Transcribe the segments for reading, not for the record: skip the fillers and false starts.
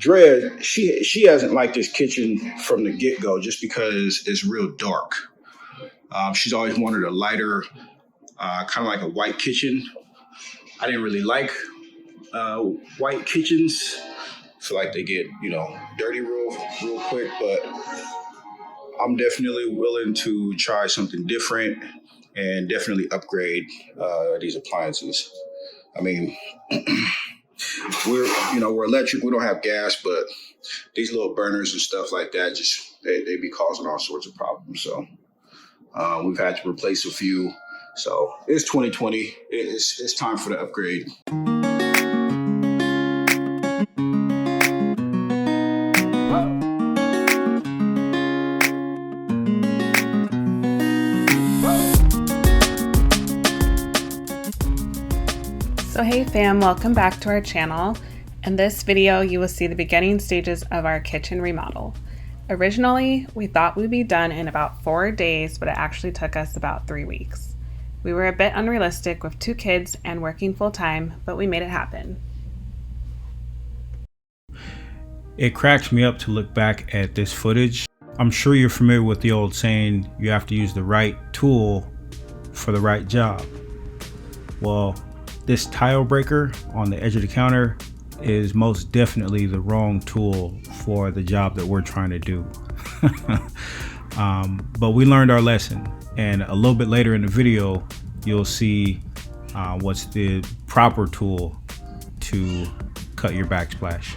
Drea, she hasn't liked this kitchen from the get-go just because it's real dark. She's always wanted a lighter, kind of like a white kitchen. I didn't really like white kitchens. I feel like they get, dirty real quick, but I'm definitely willing to try something different and definitely upgrade these appliances. I mean, we're electric. We don't have gas, but these little burners and stuff like that they be causing all sorts of problems. So we've had to replace a few. So it's 2020. It's time for the upgrade. So hey fam, welcome back to our channel. In this video, you will see the beginning stages of our kitchen remodel. Originally, we thought we'd be done in about 4 days, but it actually took us about 3 weeks. We were a bit unrealistic with 2 kids and working full time, but we made it happen. It cracks me up to look back at this footage. I'm sure you're familiar with the old saying, you have to use the right tool for the right job. Well, this tile breaker on the edge of the counter is most definitely the wrong tool for the job that we're trying to do. But we learned our lesson, and a little bit later in the video you'll see what's the proper tool to cut your backsplash.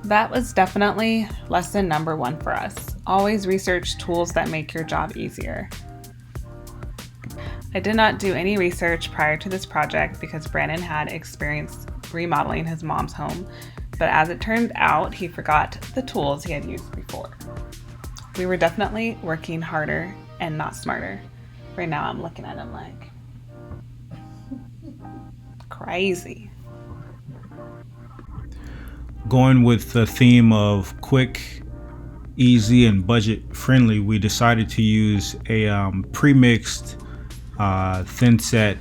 That was definitely lesson number 1 for us. Always research tools that make your job easier. I did not do any research prior to this project because Brandon had experience remodeling his mom's home, but as it turned out, he forgot the tools he had used before. We were definitely working harder and not smarter. Right now I'm looking at him like crazy. Going with the theme of quick, easy, and budget friendly, we decided to use a pre-mixed thin set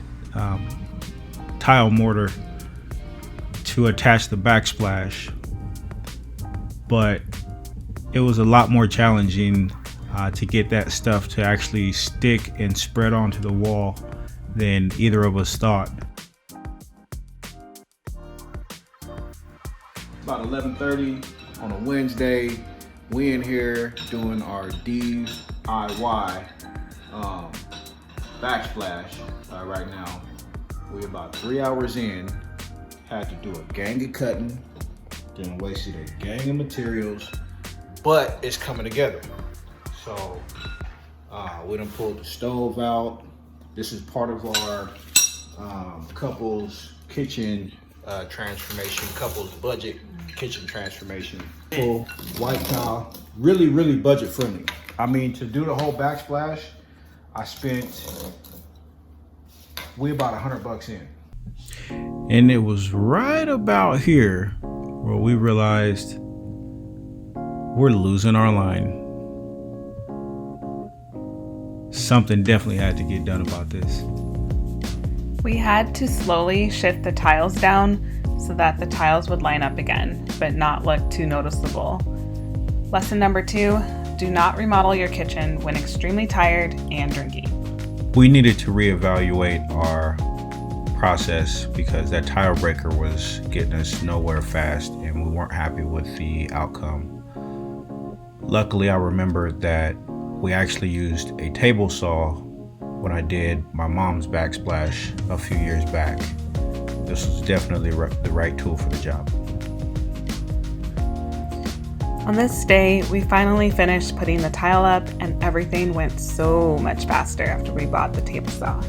tile mortar to attach the backsplash, but it was a lot more challenging to get that stuff to actually stick and spread onto the wall than either of us thought. About 11:30 on a Wednesday. We in here doing our DIY backsplash right now. We're about 3 hours in. Had to do a gang of cutting, then wasted a gang of materials, but it's coming together. So we done pulled the stove out. This is part of our couples kitchen transformation, couples budget kitchen transformation. Full white tile, really budget friendly. I mean, to do the whole backsplash, I spent about $100 in. And it was right about here where we realized we're losing our line. Something definitely had to get done about this. We had to slowly shift the tiles down so that the tiles would line up again, but not look too noticeable. Lesson number 2, do not remodel your kitchen when extremely tired and drinking. We needed to reevaluate our process because that tile breaker was getting us nowhere fast and we weren't happy with the outcome. Luckily, I remembered that we actually used a table saw when I did my mom's backsplash a few years back. This was definitely the right tool for the job. On this day, we finally finished putting the tile up and everything went so much faster after we bought the table saw.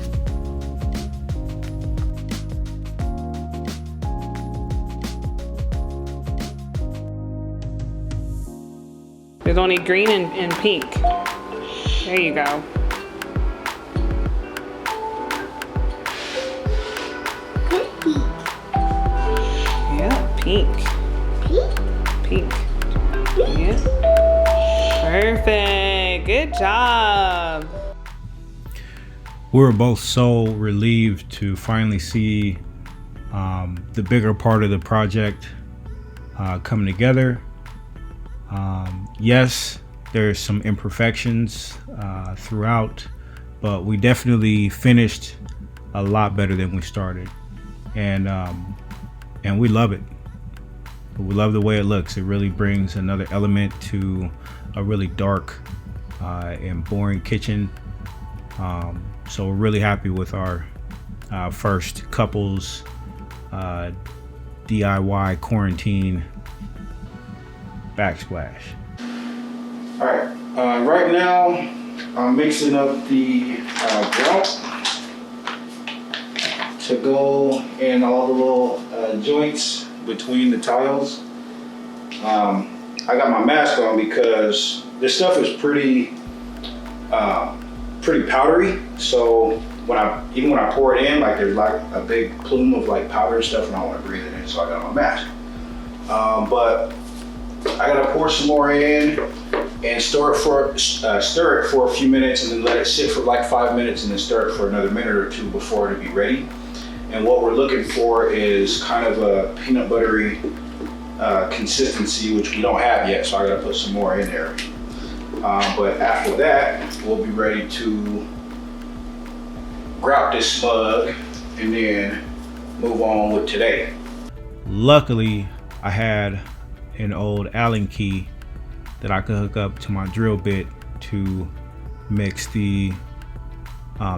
There's only green and pink. There you go. Yeah, pink. Pink. Yeah. Perfect. Good job. We were both so relieved to finally see the bigger part of the project coming together. Yes, there's some imperfections throughout, but we definitely finished a lot better than we started, and we love it. We love the way it looks. It really brings another element to a really dark and boring kitchen. So we're really happy with our first couples DIY quarantine backsplash. All right, right now I'm mixing up the grout to go in all the little joints between the tiles. I got my mask on because this stuff is pretty powdery. So when I pour it in, like there's like a big plume of like powder and stuff, and I don't want to breathe it in, so I got my mask. But I gotta pour some more in and stir it for a few minutes, and then let it sit for like 5 minutes, and then stir it for another minute or two before it'll be ready. And what we're looking for is kind of a peanut buttery consistency, which we don't have yet, so I gotta put some more in there. But after that, we'll be ready to grout this smug and then move on with today. Luckily, I had an old Allen key that I could hook up to my drill bit to mix the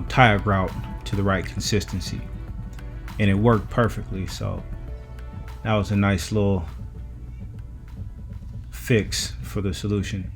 tire grout to the right consistency, and it worked perfectly. So that was a nice little fix for the solution.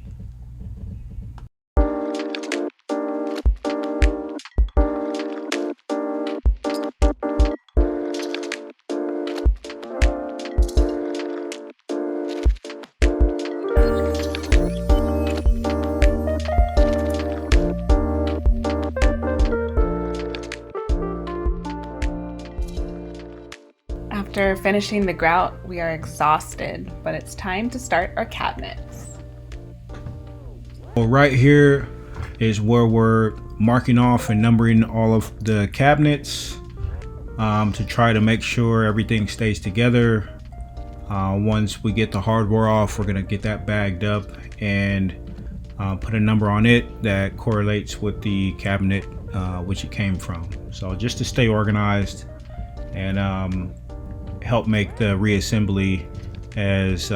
After finishing the grout, we are exhausted, but it's time to start our cabinets. Well, right here is where we're marking off and numbering all of the cabinets to try to make sure everything stays together. Once we get the hardware off, we're gonna get that bagged up and put a number on it that correlates with the cabinet which it came from. So just to stay organized and help make the reassembly as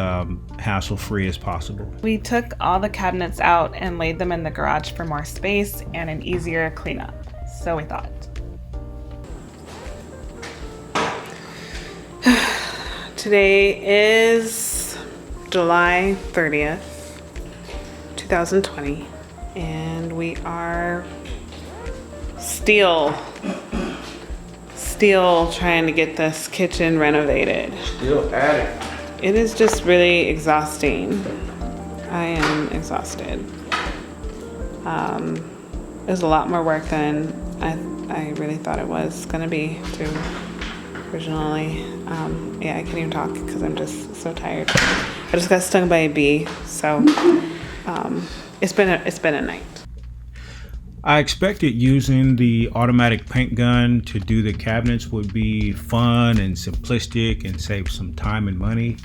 hassle-free as possible. We took all the cabinets out and laid them in the garage for more space and an easier cleanup, so we thought. Today is July 30th, 2020, and we are still trying to get this kitchen renovated. Still at it. It is just really exhausting. I am exhausted. There's a lot more work than I really thought it was gonna be to originally. Yeah, I can't even talk because I'm just so tired. I just got stung by a bee, so it's been a night. I expected using the automatic paint gun to do the cabinets would be fun and simplistic and save some time and money.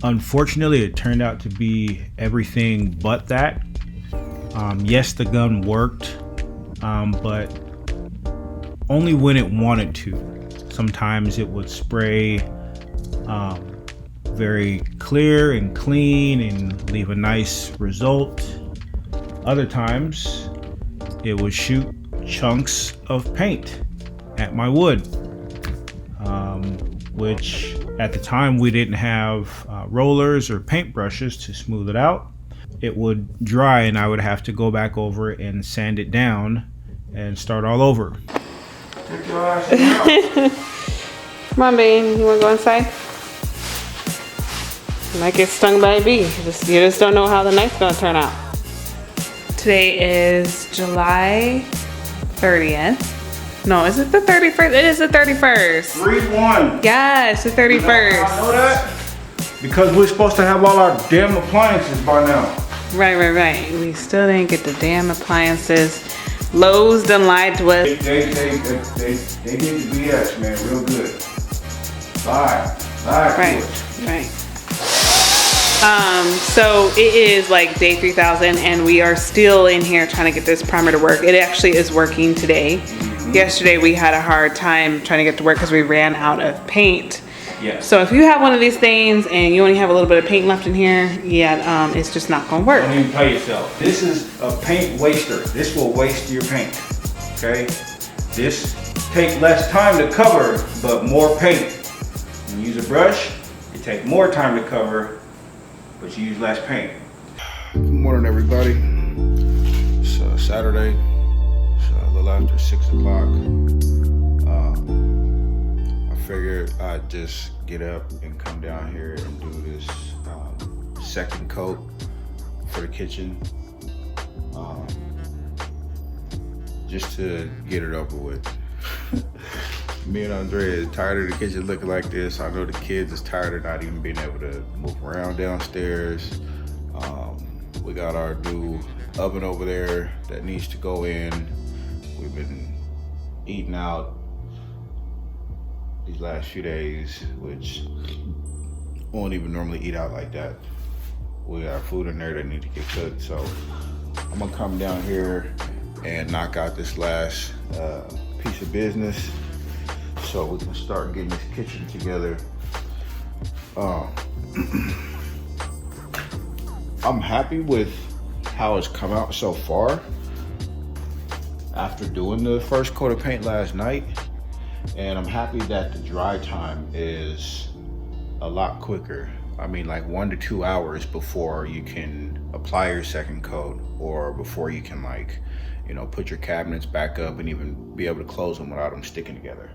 Unfortunately, it turned out to be everything but that. Yes, the gun worked, but only when it wanted to. Sometimes it would spray very clear and clean and leave a nice result. Other times, it would shoot chunks of paint at my wood, which at the time we didn't have rollers or paint brushes to smooth it out. It would dry and I would have to go back over it and sand it down and start all over. Come on, babe, you wanna go inside? You might get stung by a bee. You just don't know how the night's gonna turn out. Today is July 30th. No, is it the 31st? It is the 31st. 3-1. Yes, the 31st. I know that because we're supposed to have all our damn appliances by now. Right. We still didn't get the damn appliances. Lowe's done lied to us. They did the BS, man, real good. Bye. Right. So it is like day 3000 and we are still in here trying to get this primer to work. It actually is working today. Yesterday we had a hard time trying to get to work because we ran out of paint. Yeah. So if you have one of these things and you only have a little bit of paint left in here, yeah, it's just not gonna work. Don't even tell yourself. This is a paint waster. This will waste your paint, okay? This takes less time to cover, but more paint. When you use a brush, it takes more time to cover, but you use less paint. Good morning, everybody. It's Saturday. It's a little after 6 o'clock. I figured I'd just get up and come down here and do this second coat for the kitchen. Just to get it over with. Me and Andrea is tired of the kitchen looking like this. I know the kids is tired of not even being able to move around downstairs. We got our new oven over there that needs to go in. We've been eating out these last few days, which won't even normally eat out like that. We got food in there that need to get cooked. So I'm gonna come down here and knock out this last piece of business so we can start getting this kitchen together. I'm happy with how it's come out so far after doing the first coat of paint last night, and I'm happy that the dry time is a lot quicker. I mean, like 1 to 2 hours before you can apply your second coat, or before you can, like, you know, put your cabinets back up and even be able to close them without them sticking together.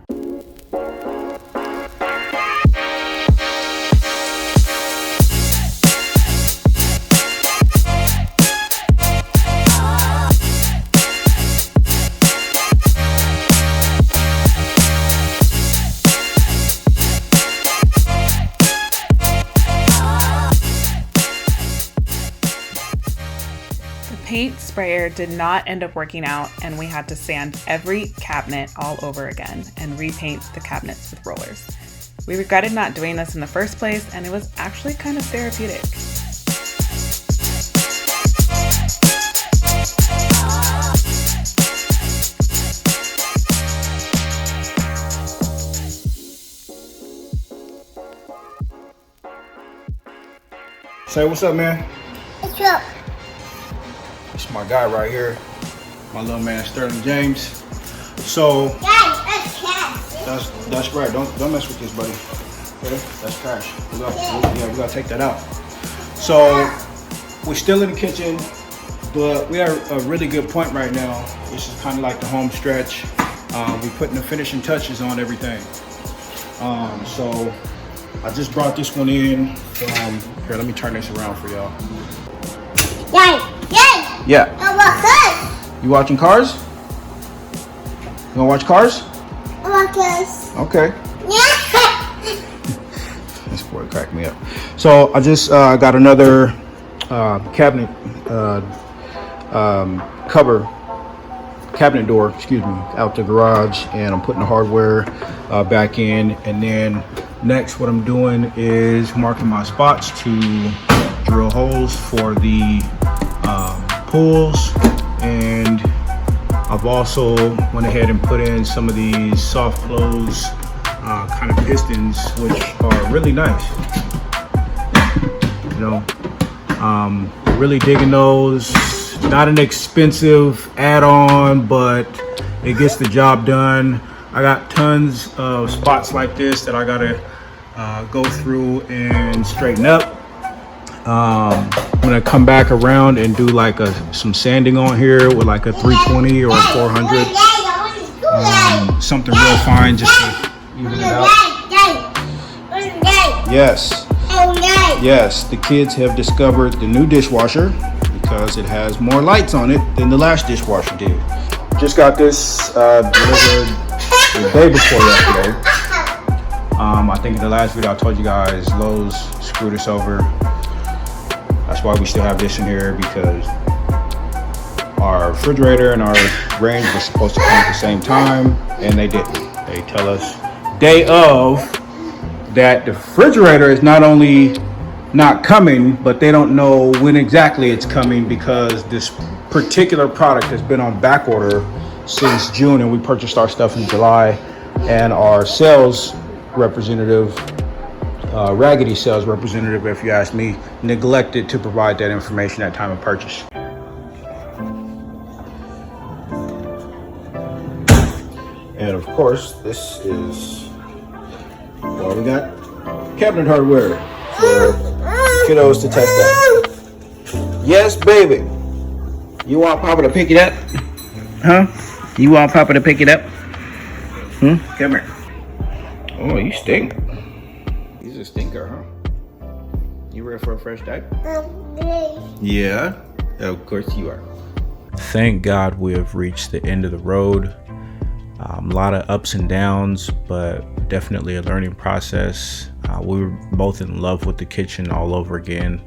Paint sprayer did not end up working out and we had to sand every cabinet all over again and repaint the cabinets with rollers. We regretted not doing this in the first place and it was actually kind of therapeutic. Say what's up, man. What's up? It's my guy right here, my little man Sterling James. So that's right. Don't mess with this, buddy. Okay, that's trash. We gotta take that out. So we're still in the kitchen, but we are a really good point right now. This is kind of like the home stretch. We're putting the finishing touches on everything. So I just brought this one in from here. Let me turn this around for y'all. Yeah. I want Cars. You watching Cars? You wanna watch Cars? I want Cars. Okay. Yeah. This boy cracked me up. So I just got another cabinet cabinet door, excuse me, out the garage, and I'm putting the hardware back in. And then next, what I'm doing is marking my spots to drill holes for the pools, and I've also went ahead and put in some of these soft close kind of pistons, which are really nice. You know, really digging those. Not an expensive add-on, but it gets the job done. I got tons of spots like this that I gotta go through and straighten up. I'm gonna come back around and do like some sanding on here with like a 320 or a 400, something real fine just to even it out. Yes, the kids have discovered the new dishwasher because it has more lights on it than the last dishwasher did. Just got this delivered the day before yesterday. I think in the last video I told you guys Lowe's screwed us over. That's why we still have this in here, because our refrigerator and our range were supposed to come at the same time, and they didn't. They tell us day of, that the refrigerator is not only not coming, but they don't know when exactly it's coming because this particular product has been on back order since June, and we purchased our stuff in July, and our sales representative, raggedy sales representative, if you ask me, neglected to provide that information at time of purchase. And of course, this is what we got, cabinet hardware for kiddos to test out. Yes, baby. You want Papa to pick it up? Huh? You want Papa to pick it up? Come here. Oh, you stink. He's a stinker, huh? You ready for a fresh diaper? Yeah, of course you are. Thank God we have reached the end of the road. A lot of ups and downs, but definitely a learning process. We were both in love with the kitchen all over again.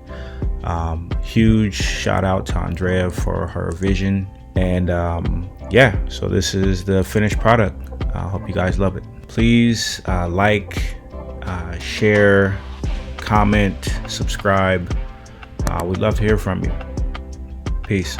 Huge shout out to Andrea for her vision. And yeah, so this is the finished product. I hope you guys love it. Please like, share, comment, subscribe. We'd love to hear from you. Peace.